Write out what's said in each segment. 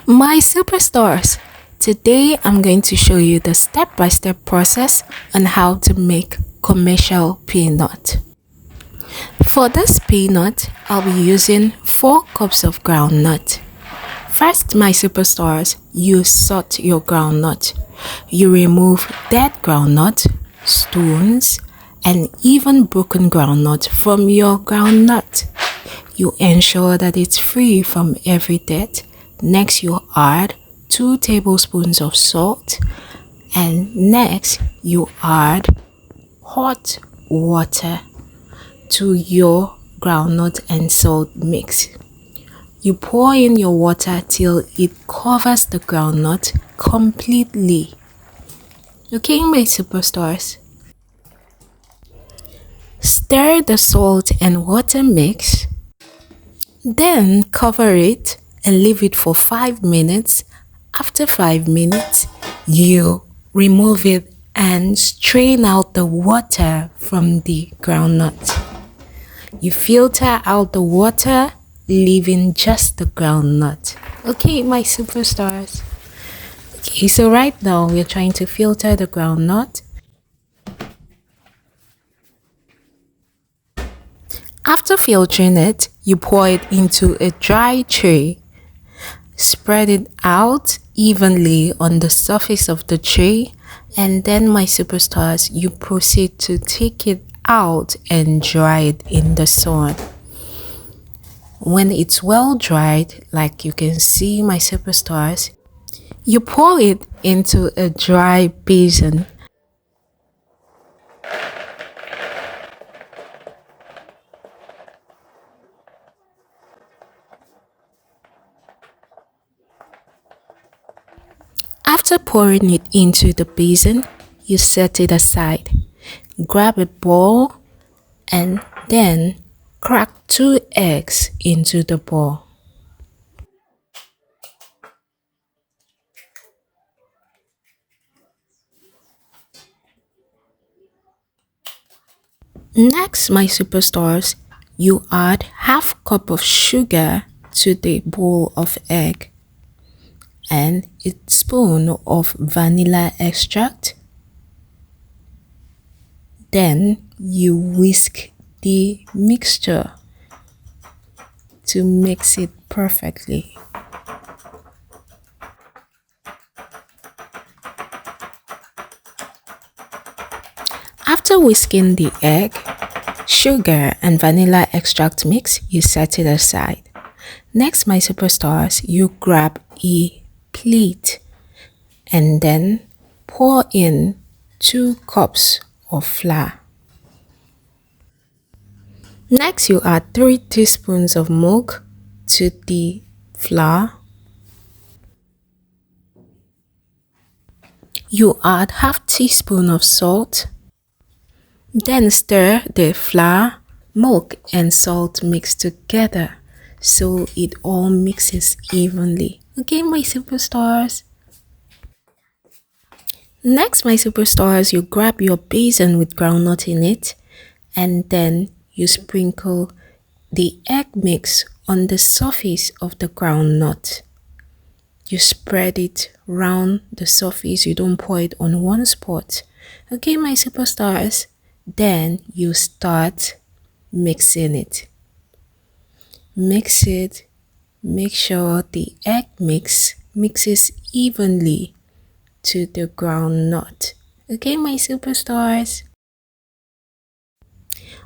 My superstars, today I'm going to show you the step-by-step process on how to make commercial peanut. For this peanut, I'll be using 4 cups of groundnut. First, my superstars, you sort your groundnut. You remove dead groundnut, stones, and even broken groundnut from your groundnut. You ensure that it's free from every dirt. Next, you add 2 tablespoons of salt, and next you add hot water to your groundnut and salt mix. You pour in your water till it covers the groundnut completely. Okay, my superstars. Stir the salt and water mix, then cover it and leave it for 5 minutes. After 5 minutes, you remove it and strain out the water from the groundnut. You filter out the water, leaving just the groundnut. Okay, my superstars. Okay, so right now we're trying to filter the groundnut. After filtering it, you pour it into a dry tray. Spread it out evenly on the surface of the tray, and then, my superstars, you proceed to take it out and dry it in the sun. When it's well dried, like you can see, my superstars, you pour it into a dry basin. After pouring it into the basin, you set it aside. Grab a bowl and then crack 2 eggs into the bowl. Next, my superstars, you add half cup of sugar to the bowl of egg and a spoon of vanilla extract. Then you whisk the mixture to mix it perfectly. After whisking the egg, sugar and vanilla extract mix, you set it aside. Next, my superstars, you grab a plate and then pour in 2 cups of flour. Next, you add 3 teaspoons of milk to the flour. You add half teaspoon of salt. Then stir the flour, milk and salt mix together so it all mixes evenly. Okay, my superstars. Next, my superstars, you grab your basin with groundnut in it and then you sprinkle the egg mix on the surface of the groundnut. You spread it round the surface, you don't pour it on one spot. Okay, my superstars. Then you start mixing it. Mix it. Make sure the egg mixes evenly to the groundnut. Okay, my superstars.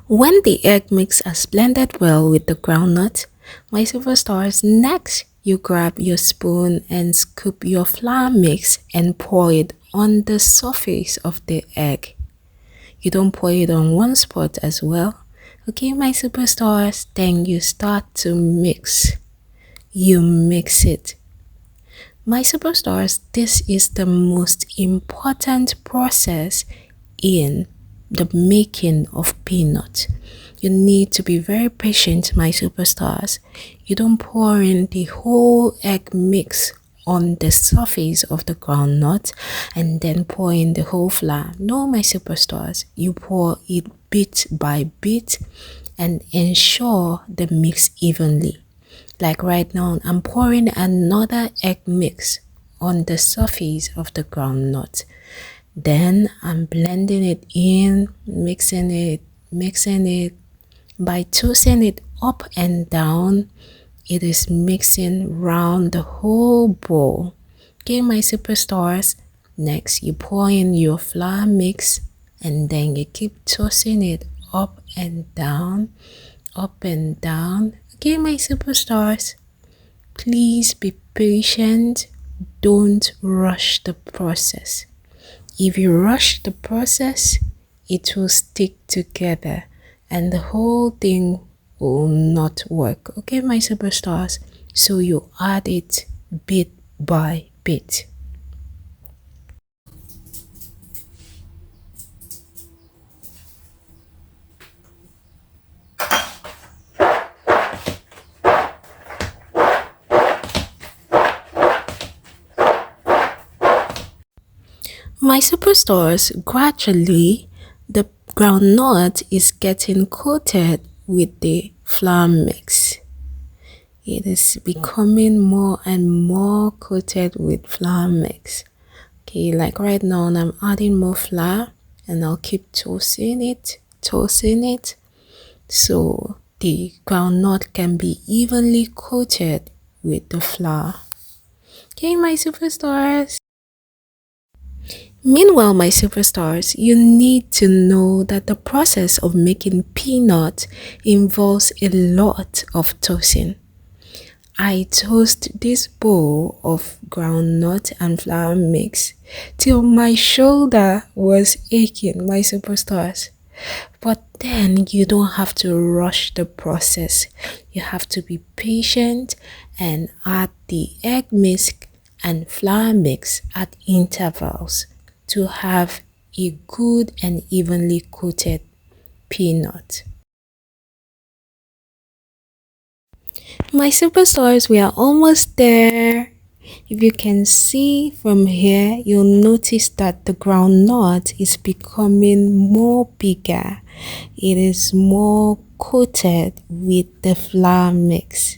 When the egg mix has blended well with the groundnut, my superstars, next you grab your spoon and scoop your flour mix and pour it on the surface of the egg. You don't pour it on one spot as well. Okay, my superstars, then you start to mix. You mix it. My superstars, this is the most important process in the making of peanut. You need to be very patient, my superstars. You don't pour in the whole egg mix on the surface of the groundnut and then pour in the whole flour. No, my superstars, you pour it bit by bit and ensure the mix evenly. Like right now, I'm pouring another egg mix on the surface of the groundnut. Then I'm blending it in, mixing it. By tossing it up and down, it is mixing round the whole bowl. Okay, my superstars. Next, you pour in your flour mix and then you keep tossing it up and down, up and down. Okay, my superstars. Please be patient. Don't rush the process. If you rush the process, it will stick together and the whole thing will not work. Okay, my superstars? So you add it bit by bit. My superstars, gradually the groundnut is getting coated with the flour mix. It is becoming more and more coated with flour mix. Okay, like right now I'm adding more flour and I'll keep tossing it so the groundnut can be evenly coated with the flour. Okay, my superstars. Meanwhile, my superstars, you need to know that the process of making peanut involves a lot of toasting. I toast this bowl of groundnut and flour mix till my shoulder was aching, my superstars. But then you don't have to rush the process. You have to be patient and add the egg mix and flour mix at intervals to have a good and evenly coated peanut. My superstars, we are almost there. If you can see from here, you'll notice that the groundnut is becoming more bigger. It is more coated with the flour mix.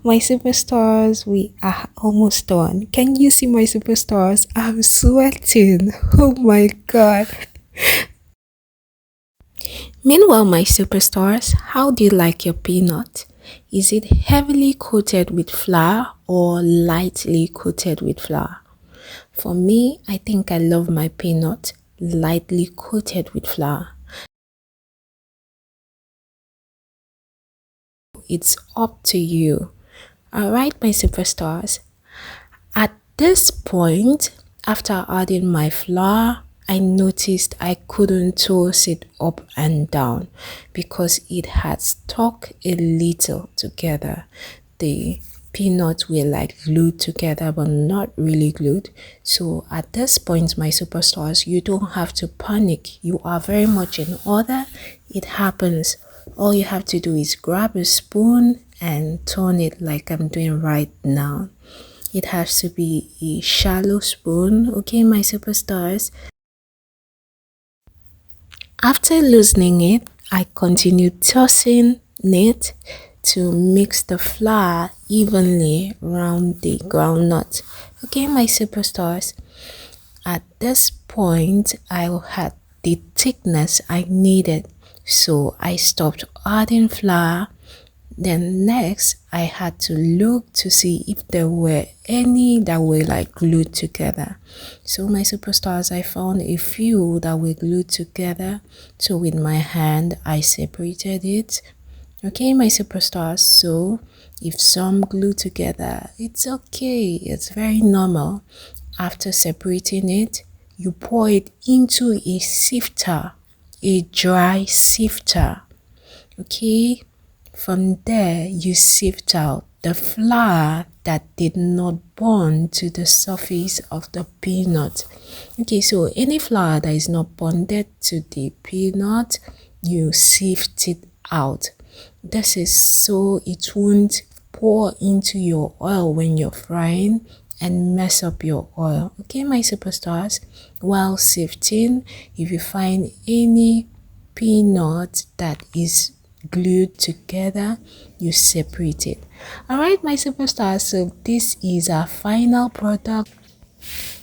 My superstars, we are almost done. Can you see my superstars? I'm sweating. Oh my god. Meanwhile, my superstars, how do you like your peanut? Is it heavily coated with flour or lightly coated with flour? For me, I think I love my peanut lightly coated with flour. It's up to you. Alright, my superstars. At this point, after adding my flour, I noticed I couldn't toast it up and down because it had stuck a little together. The peanuts were like glued together but not really glued. So at this point, my superstars, you don't have to panic. You are very much in order. It happens. All you have to do is grab a spoon and turn it like I'm doing right now. It has to be a shallow spoon, okay, my superstars? After loosening it, I continued tossing it to mix the flour evenly around the groundnut. Okay, my superstars? At this point, I had the thickness I needed, so I stopped adding flour. Then next, I had to look to see if there were any that were like glued together. So my superstars, I found a few that were glued together. So with my hand, I separated it. Okay, my superstars, so if some glue together, it's okay. It's very normal. After separating it, you pour it into a sifter, a dry sifter. Okay, from there you sift out the flour that did not bond to the surface of the peanut. Okay, so any flour that is not bonded to the peanut, you sift it out. This is so it won't pour into your oil when you're frying and mess up your oil. Okay, my superstars, while sifting, if you find any peanut that is glued together, you separate it. All right, my superstars, so this is our final product.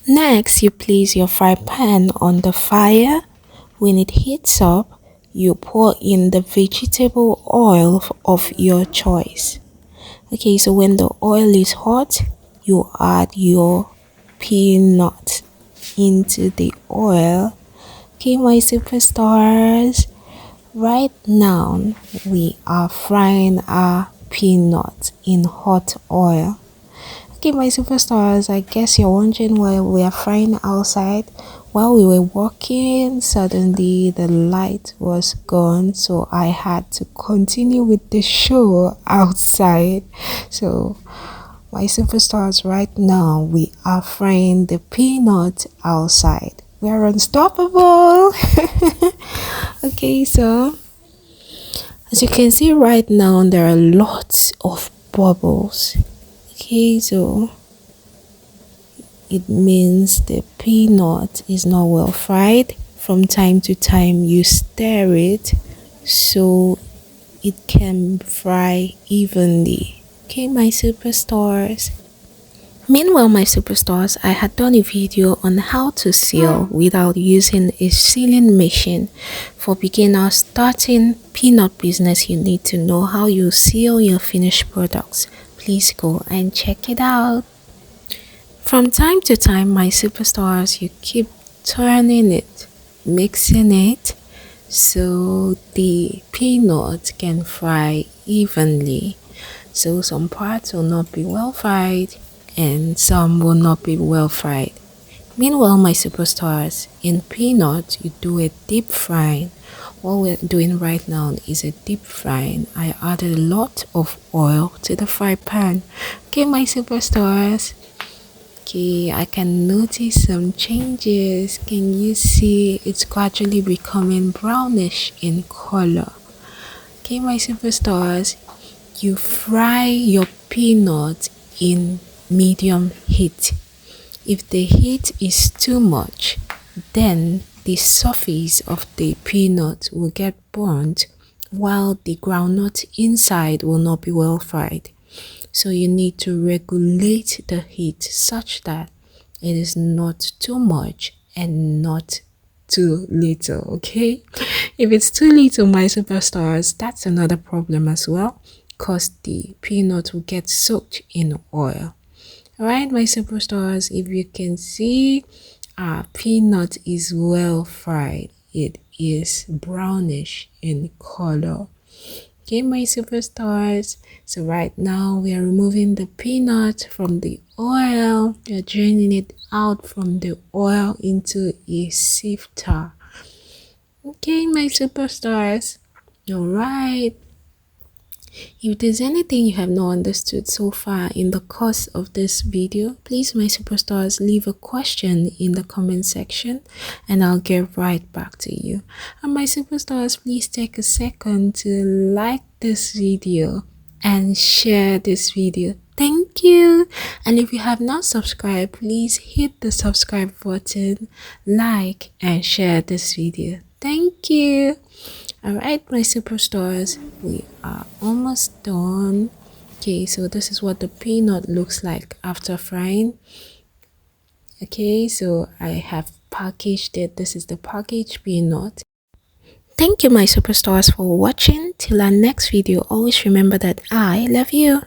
Next, you place your fry pan on the fire. When it heats up, you pour in the vegetable oil of your choice. Okay, so when the oil is hot, you add your peanut into the oil. Okay, my superstars, right now we are frying our peanut in hot oil. Okay, my superstars, I guess you're wondering why we are frying outside. While we were walking, suddenly the light was gone, so I had to continue with the show outside. So, my superstars, right now we are frying the peanut outside. We are unstoppable. Okay, so as you can see right now, there are lots of bubbles. Okay, so it means the peanut is not well fried. From time to time you stir it so it can fry evenly. Okay, my superstars. Meanwhile, my superstars, I had done a video on how to seal without using a sealing machine. For beginners starting peanut business, you need to know how you seal your finished products. Please go and check it out. From time to time, my superstars, you keep turning it, mixing it so the peanut can fry evenly. So some parts will not be well fried and some will not be well fried. Meanwhile, my superstars, in peanut, you do a deep frying. What we're doing right now is a deep frying. I added a lot of oil to the fry pan. Okay, my superstars. Okay, I can notice some changes. Can you see it's gradually becoming brownish in color? Okay, my superstars, you fry your peanut in medium heat. If the heat is too much, then the surface of the peanut will get burnt while the groundnut inside will not be well fried. So you need to regulate the heat such that it is not too much and not too little. Okay, if it's too little, my superstars, that's another problem as well, because the peanut will get soaked in oil. All right, my superstars, if you can see, our peanut is well fried. It is brownish in color. Okay, my superstars, so right now we are removing the peanut from the oil. We are draining it out from the oil into a sifter. Okay, my superstars, all right. If there's anything you have not understood so far in the course of this video, please, my superstars, leave a question in the comment section and I'll get right back to you. And my superstars, please take a second to like this video and share this video. Thank you. And if you have not subscribed, please hit the subscribe button, like and share this video. Thank you. Alright, my superstars, we are almost done. Okay, so this is what the peanut looks like after frying. Okay, so I have packaged it. This is the packaged peanut. Thank you, my superstars, for watching. Till our next video, always remember that I love you.